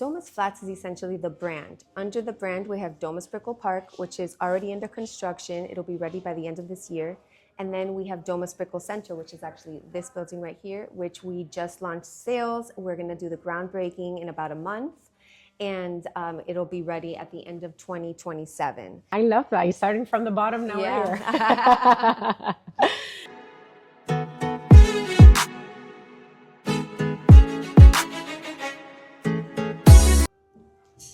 Domus FLATS is essentially the brand. Under the brand, we have Domus Brickell Park, which is already under construction. It'll be ready by the end of this year. And then we have Domus Brickell Center, which is actually this building right here, which we just launched sales. We're going to do the groundbreaking in about a month. And it'll be ready at the end of 2027. I love that. You're starting from the bottom now. Yeah.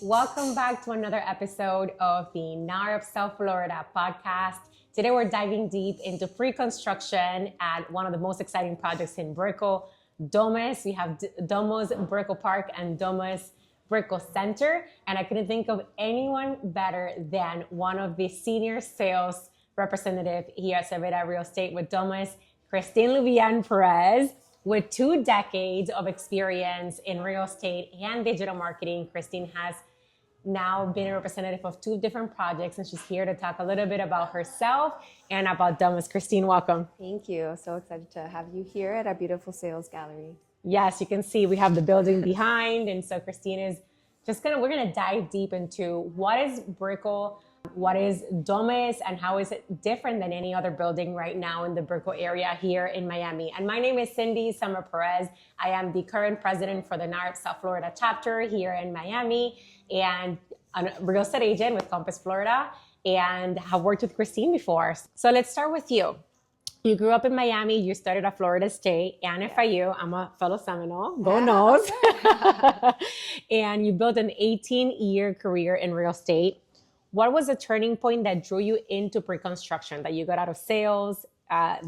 Welcome back to another episode of the NARP South Florida podcast. Today we're diving deep into pre-construction at one of the most exciting projects in Brickell, Domus. We have Domus Brickell Park and Domus Brickell Center, and I couldn't think of anyone better than one of the senior sales representative here at Cervera Real Estate with Domus, Kristine Lubian Pérez. With 2 decades of experience in real estate and digital marketing, Kristine has now been a representative of 2 different projects, and she's here to talk a little bit about herself and about Domus. Kristine, welcome. Thank you. So excited to have you here at our beautiful sales gallery. Yes, you can see we have the building behind, and so Kristine is we're gonna dive deep into what is Brickell, what is Domus, and how is it different than any other building right now in the Brickell area here in Miami. And my name is Cindy Summer Perez. I am the current president for the NARP South Florida chapter here in Miami, and a real estate agent with Compass Florida, and have worked with Kristine before. So let's start with you. You grew up in Miami, you studied at Florida State and FIU. I'm a fellow Seminole, go Noles. And you built an 18-year career in real estate. What was the turning point that drew you into pre-construction, that you got out of sales,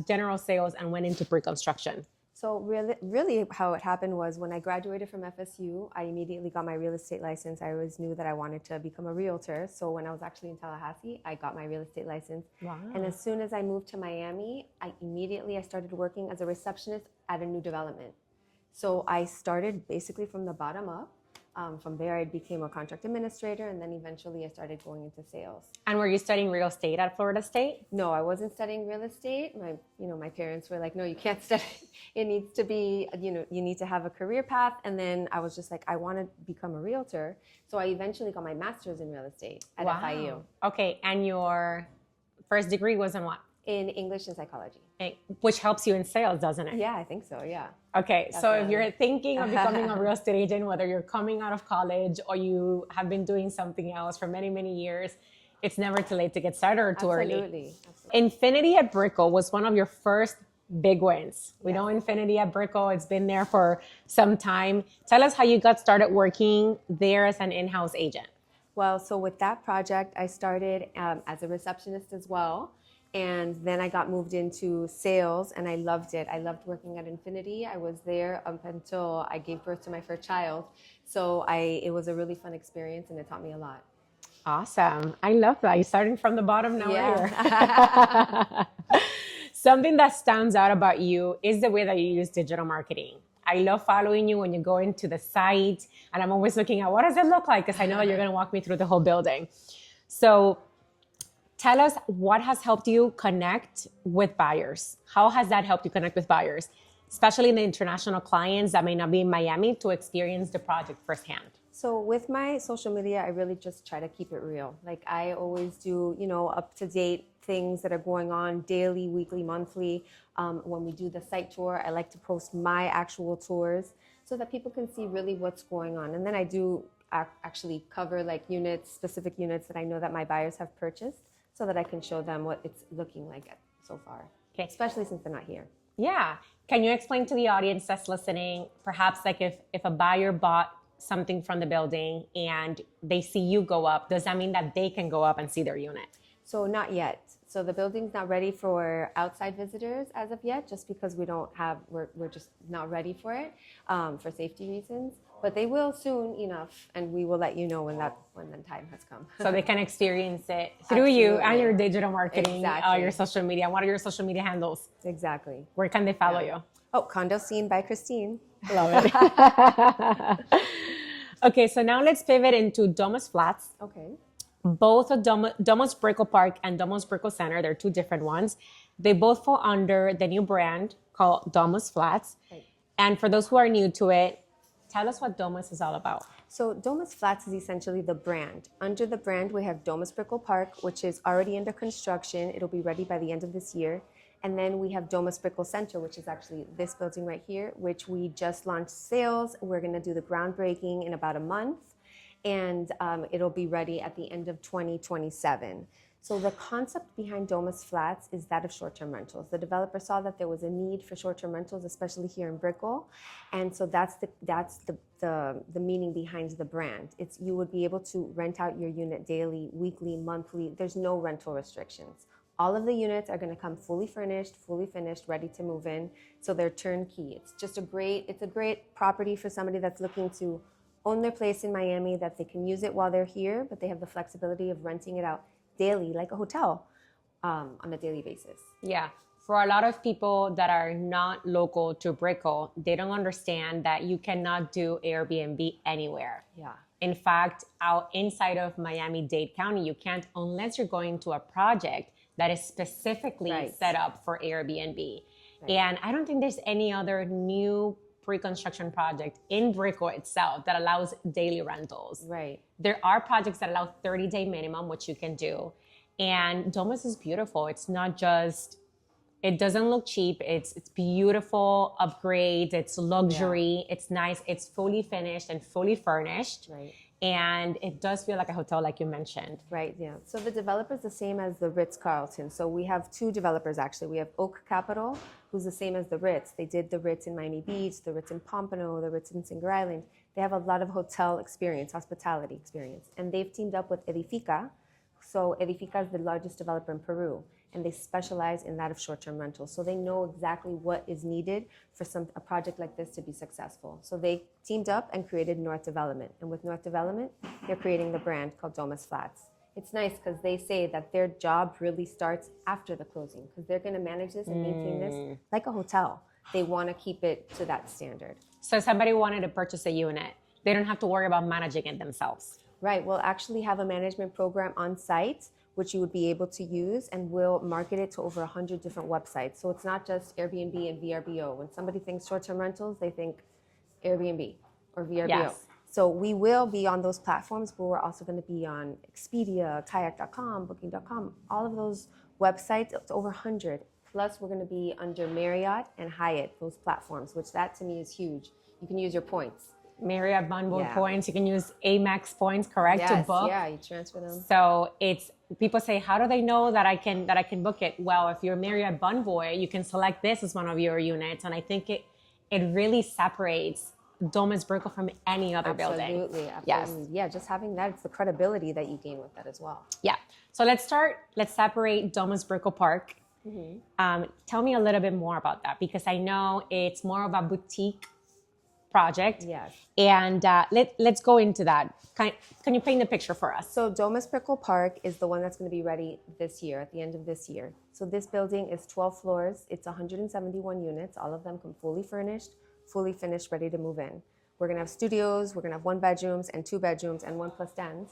general sales, and went into pre-construction? So really how it happened was when I graduated from FSU, I immediately got my real estate license. I always knew that I wanted to become a realtor. So when I was actually in Tallahassee, I got my real estate license. Wow. And as soon as I moved to Miami, I started working as a receptionist at a new development. So I started basically from the bottom up. From there, I became a contract administrator, and then eventually I started going into sales. And were you studying real estate at Florida State? No, I wasn't studying real estate. My parents were like, no, you can't study. It needs to be, you need to have a career path. And then I was just like, I want to become a realtor. So I eventually got my master's in real estate at FIU. Okay, and your first degree was in what? In English and psychology. Which helps you in sales, doesn't it? Yeah, I think so, yeah. Okay, Definitely. So if you're thinking of becoming a real estate agent, whether you're coming out of college or you have been doing something else for many, many years, it's never too late to get started or too early. Absolutely. Infinity at Brickell was one of your first big wins. We know Infinity at Brickell, it's been there for some time. Tell us how you got started working there as an in-house agent. Well, so with that project, I started as a receptionist as well. And then I got moved into sales, and I loved it. I loved working at Infinity. I was there up until I gave birth to my first child. So it was a really fun experience, and it taught me a lot. Awesome. I love that. You're starting from the bottom now. Yeah. Something that stands out about you is the way that you use digital marketing. I love following you when you go into the site, and I'm always looking at what does it look like, because I know that you're going to walk me through the whole building. So tell us what has helped you connect with buyers. How has that helped you connect with buyers, especially the international clients that may not be in Miami to experience the project firsthand? So with my social media, I really just try to keep it real. Like I always do, up-to-date things that are going on daily, weekly, monthly. When we do the site tour, I like to post my actual tours so that people can see really what's going on. And then I do actually cover like specific units that I know that my buyers have purchased, so that I can show them what it's looking like so far, okay, especially since they're not here. Yeah. Can you explain to the audience that's listening, perhaps like if a buyer bought something from the building and they see you go up, does that mean that they can go up and see their unit? So not yet. So the building's not ready for outside visitors as of yet, just because we're just not ready for it for safety reasons. But they will soon enough, and we will let you know when the time has come. So they can experience it through you and your digital marketing, exactly. Your social media. What are your social media handles? Exactly. Where can they follow you? Oh, Condo Scene by Kristine. Love it. Okay, so now let's pivot into Domus FLATS. Okay. Both of Domus Brickell Park and Domus Brickell Center, they're 2 different ones. They both fall under the new brand called Domus FLATS. Right. And for those who are new to it, tell us what Domus is all about. So Domus Flats is essentially the brand. Under the brand, we have Domus Brickell Park, which is already under construction. It'll be ready by the end of this year. And then we have Domus Brickell Center, which is actually this building right here, which we just launched sales. We're going to do the groundbreaking in about a month, and it'll be ready at the end of 2027. So the concept behind Domus Flats is that of short-term rentals. The developer saw that there was a need for short-term rentals, especially here in Brickell, and so that's the meaning behind the brand. It's you would be able to rent out your unit daily, weekly, monthly. There's no rental restrictions. All of the units are going to come fully furnished, fully finished, ready to move in. So they're turnkey. It's just a great property for somebody that's looking to own their place in Miami, that they can use it while they're here, but they have the flexibility of renting it out daily, like a hotel, on a daily basis. Yeah. For a lot of people that are not local to Brickell, they don't understand that you cannot do Airbnb anywhere. Yeah. In fact, out inside of Miami-Dade County, you can't unless you're going to a project that is specifically set up for Airbnb. Right. And I don't think there's any other new pre-construction project in Brickell itself that allows daily rentals. Right. There are projects that allow 30-day minimum, which you can do. And Domus is beautiful. It's not just, it doesn't look cheap. It's beautiful upgrades. It's luxury. Yeah. It's nice. It's fully finished and fully furnished. Right. And it does feel like a hotel, like you mentioned. Right, yeah. So the developer is the same as the Ritz-Carlton. So we have two developers, actually. We have Oak Capital, who's the same as the Ritz. They did the Ritz in Miami Beach, the Ritz in Pompano, the Ritz in Singer Island. They have a lot of hotel experience, hospitality experience. And they've teamed up with Edifica. So Edifica is the largest developer in Peru, and they specialize in that of short-term rentals. So they know exactly what is needed for a project like this to be successful. So they teamed up and created North Development. And with North Development, they're creating the brand called Domus Flats. It's nice because they say that their job really starts after the closing, because they're going to manage this and maintain this like a hotel. They want to keep it to that standard. So if somebody wanted to purchase a unit, they don't have to worry about managing it themselves. Right. We'll actually have a management program on site, which you would be able to use, and we'll market it to over 100 different websites. So it's not just Airbnb and VRBO. When somebody thinks short-term rentals, they think Airbnb or VRBO. Yes. So we will be on those platforms, but we're also going to be on Expedia, Kayak.com, Booking.com, all of those websites. It's over 100. Plus, we're going to be under Marriott and Hyatt, those platforms, which that to me is huge. You can use your points. Marriott bundle points. You can use Amex points, correct, yes, to book. Yeah, you transfer them. So it's people say, how do they know that I can book it? Well, if you're Marriott Bonvoy, you can select this as one of your units, and I think it really separates Domus Brickell from any other building. Absolutely. Yes. Yeah, just having that, it's the credibility that you gain with that as well. Yeah. So let's separate Domus Brickell Park. Mm-hmm. Tell me a little bit more about that, because I know it's more of a boutique project. Yes. And let's go into that. Can you paint the picture for us? So Domus Brickell Park is the one that's going to be ready this year, at the end of this year. So this building is 12 floors. It's 171 units. All of them come fully furnished, fully finished, ready to move in. We're going to have studios. We're going to have 1 bedrooms and 2 bedrooms and 1+ dens.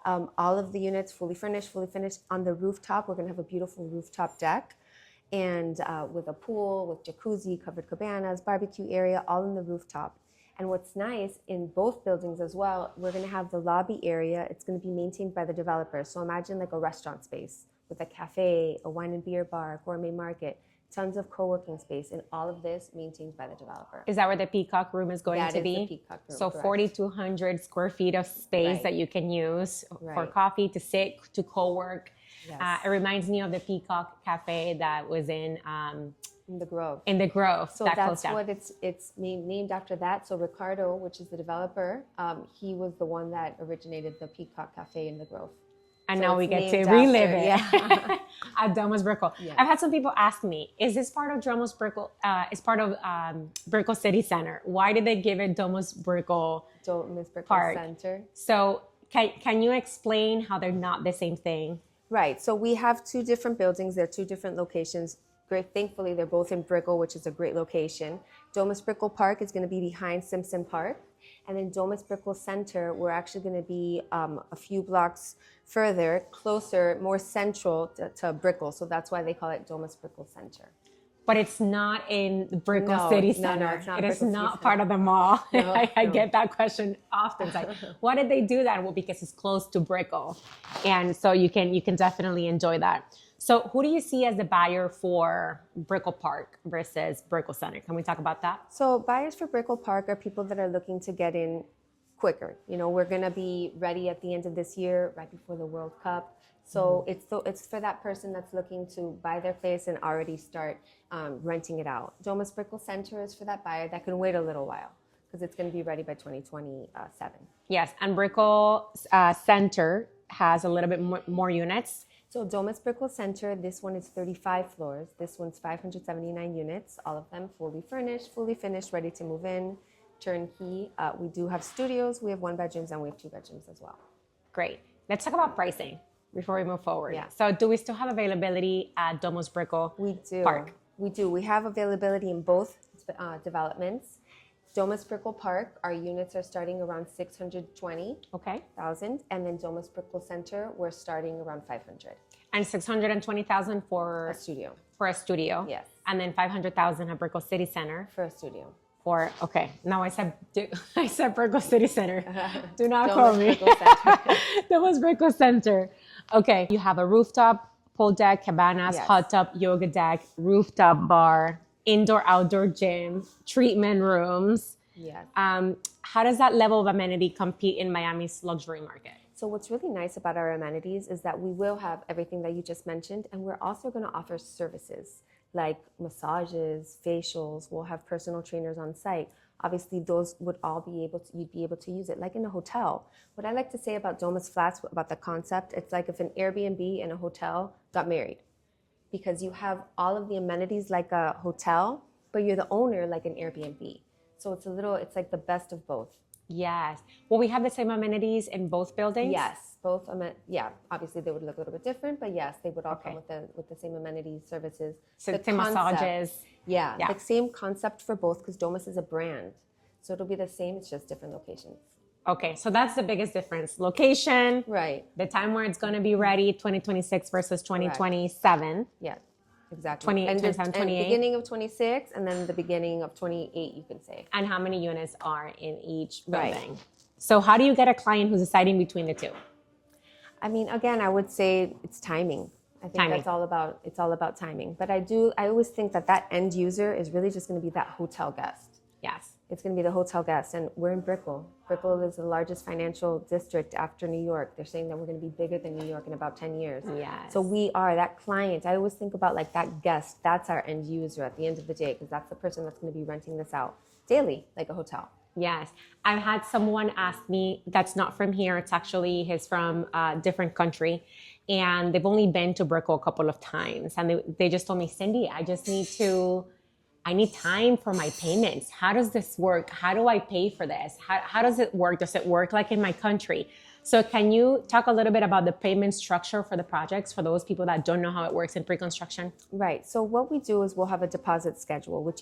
All of the units fully furnished, fully finished. On the rooftop, we're going to have a beautiful rooftop deck, and with a pool, with jacuzzi, covered cabanas, barbecue area, all in the rooftop. And what's nice in both buildings as well, we're going to have the lobby area. It's going to be maintained by the developer. So imagine like a restaurant space with a cafe, a wine and beer bar, gourmet market, tons of co-working space, and all of this maintained by the developer. Is that where the Peacock Room is going to be? That is the Peacock Room, so correct. 4,200 square feet of space that you can use for coffee, to sit, to co-work. Yes. It reminds me of the Peacock Cafe that was in the Grove. In the Grove. So that's what it's named after that. So Ricardo, which is the developer, he was the one that originated the Peacock Cafe in the Grove. And so now we get to relive it yeah. at Domus Brickell. Yes. I've had some people ask me, is this part of Domus Brickell? Is part of Brickell City Center? Why did they give it Domus Brickell Park Center? So can you explain how they're not the same thing? Right. So we have 2 different buildings. They're 2 different locations. Great. Thankfully, they're both in Brickell, which is a great location. Domus Brickell Park is going to be behind Simpson Park. And then Domus Brickell Center, we're actually going to be a few blocks further, closer, more central to Brickell. So that's why they call it Domus Brickell Center. But it's not in the Brickell No, City no, Center. it's not It is Brickell City not Center. part of the mall. No, I no. get that question often. It's like, why did they do that? Well, because it's close to Brickell. And so you can definitely enjoy that. So who do you see as the buyer for Brickell Park versus Brickell Center? Can we talk about that? So buyers for Brickell Park are people that are looking to get in quicker. You know, we're going to be ready at the end of this year, right before the World Cup. So it's for that person that's looking to buy their place and already start renting it out. Domus Brickell Center is for that buyer that can wait a little while because it's going to be ready by 2027. Yes, and Brickell Center has a little bit more units. So Domus Brickell Center, this one is 35 floors. This one's 579 units, all of them fully furnished, fully finished, ready to move in, turnkey. We do have studios. We have 1 bedrooms and we have 2 bedrooms as well. Great. Let's talk about pricing before we move forward. Yeah. So do we still have availability at Domus Brickell We do. Park? We do. We have availability in both developments. Domus Brickell Park, our units are starting around 620,000. Okay. And then Domus Brickell Center, we're starting around 500. And 620,000 A for studio. a studio. Yes. And then 500,000 at Brickell City Center For a studio. for now I said Brickell City Center. Do not Domus quote me. Brickell Center. That was Brickell Center. Okay. You have a rooftop, pool deck, cabanas, Yes. hot tub, yoga deck, rooftop bar, indoor-outdoor gym, treatment rooms. Yes. How does that level of amenity compete in Miami's luxury market? So what's really nice about our amenities is that we will have everything that you just mentioned, and we're also going to offer services like massages, facials. We'll have personal trainers on site. Obviously, those would all you'd be able to use it like in a hotel. What I like to say about Domus Flats, about the concept, it's like if an Airbnb and a hotel got married, because you have all of the amenities like a hotel, but you're the owner like an Airbnb. So it's like the best of both. Yes. Will we have the same amenities in both buildings? Yes, both. Yeah, obviously they would look a little bit different, but yes, they would all come with the same amenities, services. So The same concept- massages. Yeah, Yeah. the same concept for both because Domus is a brand, so it'll be the same. It's just different locations. Okay, so that's the biggest difference. Location, Right. the time where it's going to be ready, 2026 versus 2027. Yeah. Exactly. 28, and 27, the 28. beginning of 26, and then the beginning of 28, you can say. And how many units are in each Right. building. So how do you get a client who's deciding between the two? I mean, again, I would say it's timing. I think Timing. it's all about timing. But I always think that end user is really just going to be that hotel guest. Yes. It's going to be the hotel guest, and we're in Brickell. Brickell is the largest financial district after New York. They're saying that we're going to be bigger than New York in about 10 years. Yes. So we are that client. I always think about like that guest. That's our end user at the end of the day, because that's the person that's going to be renting this out daily, like a hotel. Yes. I've had someone ask me that's not from here. He's from a different country. And they've only been to Brickell a couple of times. And they just told me, Cindy, I need time for my payments. How does this work? How do I pay for this? How does it work? Does it work like in my country? So can you talk a little bit about the payment structure for the projects for those people that don't know how it works in pre-construction? Right. So what we do is we'll have a deposit schedule, which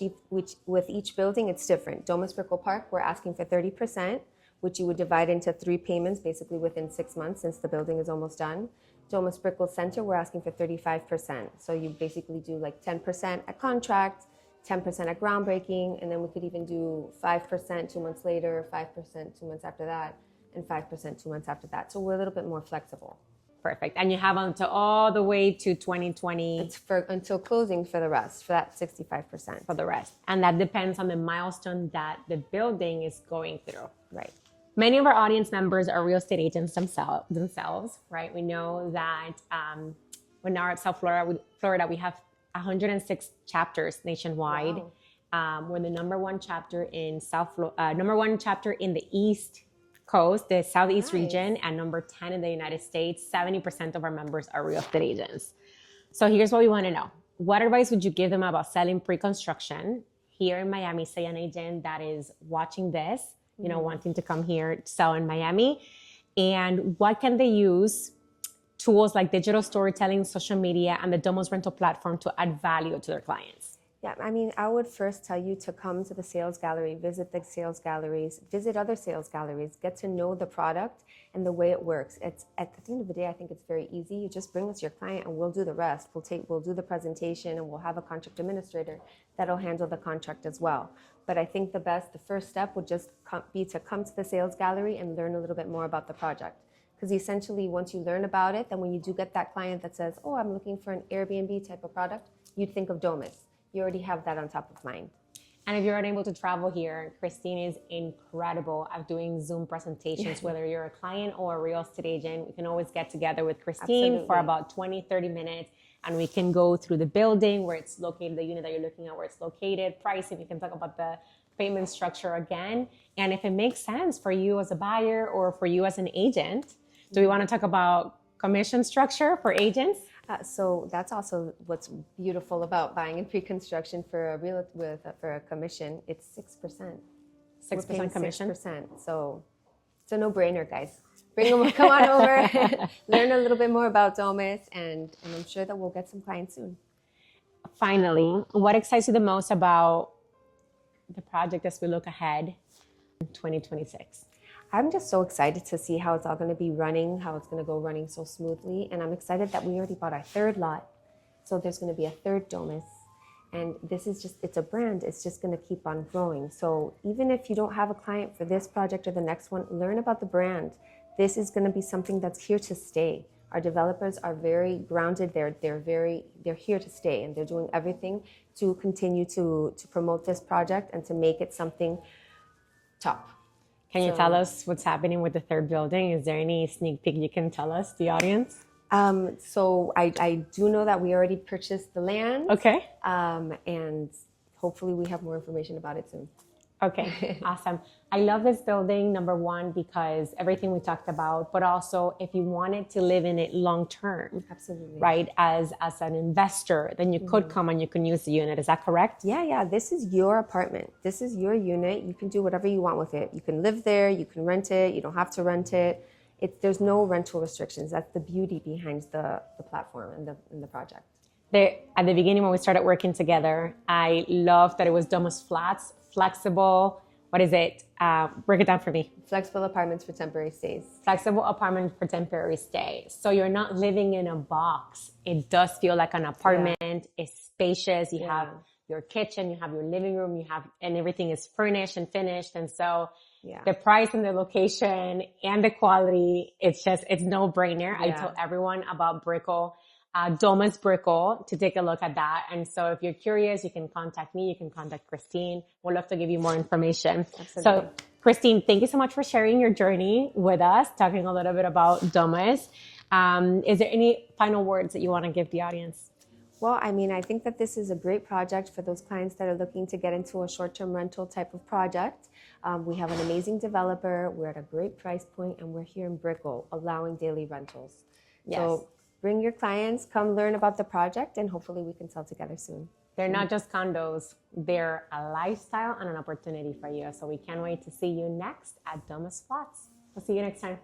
with each building, it's different. Domus Brickell Park, we're asking for 30%, which you would divide into 3 payments, basically within 6 months since the building is almost done. Domus Brickell Center, we're asking for 35%. So you basically do like 10% at contract, 10% at groundbreaking, and then we could even do 5% 2 months later, 5% 2 months after that, and 5% 2 months after that. So we're a little bit more flexible. Perfect. And you have until all the way to 2020 It's until closing for the rest, for that 65%. for the rest. And that depends on the milestone that the building is going through. Right. Many of our audience members are real estate agents themselves, right? We know that when now at South Florida, we have 106 chapters nationwide. Wow. We're the number one chapter in the East Coast, the Southeast Nice. region, and number 10 in the United States. 70% of our members are real estate agents. So here's what we want to know. What advice would you give them about selling pre-construction here in Miami? Say an agent that is watching this, wanting to come here to sell in Miami. And what can they use? Tools like digital storytelling, social media, and the Domus rental platform to add value to their clients. Yeah, I mean, I would first tell you to come to the sales gallery, visit the sales galleries, visit other sales galleries, get to know the product and the way it works. It's at the end of the day, I think it's very easy. You just bring us your client and we'll do the rest. We'll do the presentation and we'll have a contract administrator that'll handle the contract as well. But I think the first step would just be to come to the sales gallery and learn a little bit more about the project. Because essentially, once you learn about it, then when you do get that client that says, oh, I'm looking for an Airbnb type of product, you'd think of Domus. You already have that on top of mind. And if you're unable to travel here, Kristine is incredible at doing Zoom presentations, whether you're a client or a real estate agent. We can always get together with Kristine for about 20, 30 minutes, and we can go through the building, where it's located, the unit that you're looking at, where it's located, pricing. We can talk about the payment structure again. And if it makes sense for you as a buyer or for you as an agent, do we want to talk about commission structure for agents? So that's also what's beautiful about buying in pre-construction for a commission. It's 6%. 6% commission. 6%. So it's a no-brainer, guys. Bring them, come on over, learn a little bit more about Domus, and I'm sure that we'll get some clients soon. Finally, what excites you the most about the project as we look ahead in 2026? I'm just so excited to see how it's all going to be running, how it's going to go running so smoothly. And I'm excited that we already bought our third lot. So there's going to be a third Domus. And this is it's a brand. It's just going to keep on growing. So even if you don't have a client for this project or the next one, learn about the brand. This is going to be something that's here to stay. Our developers are very grounded. They're here to stay, and they're doing everything to continue to promote this project and to make it something top. Can you tell us what's happening with the third building? Is there any sneak peek you can tell us, the audience? So I do know that we already purchased the land. Okay. And hopefully we have more information about it soon. Okay, awesome. I love this building, number one, because everything we talked about, but also if you wanted to live in it long term, absolutely, right? As an investor, then you could come and you can use the unit. Is that correct? Yeah. This is your apartment. This is your unit. You can do whatever you want with it. You can live there. You can rent it. You don't have to rent it. There's no rental restrictions. That's the beauty behind the platform and the project. At the beginning, when we started working together, I loved that it was Domus FLATS, flexible. What is it? Break it down for me. Flexible apartments for temporary stays. Flexible apartment for temporary stay. So you're not living in a box. It does feel like an apartment. Yeah. It's spacious. You have your kitchen, you have your living room, and everything is furnished and finished. And so the price and the location and the quality, it's no brainer. Yeah. I tell everyone about Brickell. Domus Brickell to take a look at that. And so if you're curious, you can contact me. You can contact Kristine. We'd love to give you more information. Absolutely. So Kristine, thank you so much for sharing your journey with us, talking a little bit about Domus. Is there any final words that you want to give the audience? Well, I mean, I think that this is a great project for those clients that are looking to get into a short-term rental type of project. We have an amazing developer. We're at a great price point, and we're here in Brickell, allowing daily rentals. Yes. So bring your clients, come learn about the project, and hopefully we can sell together soon. They're not just condos. They're a lifestyle and an opportunity for you. So we can't wait to see you next at Domus FLATS. We'll see you next time.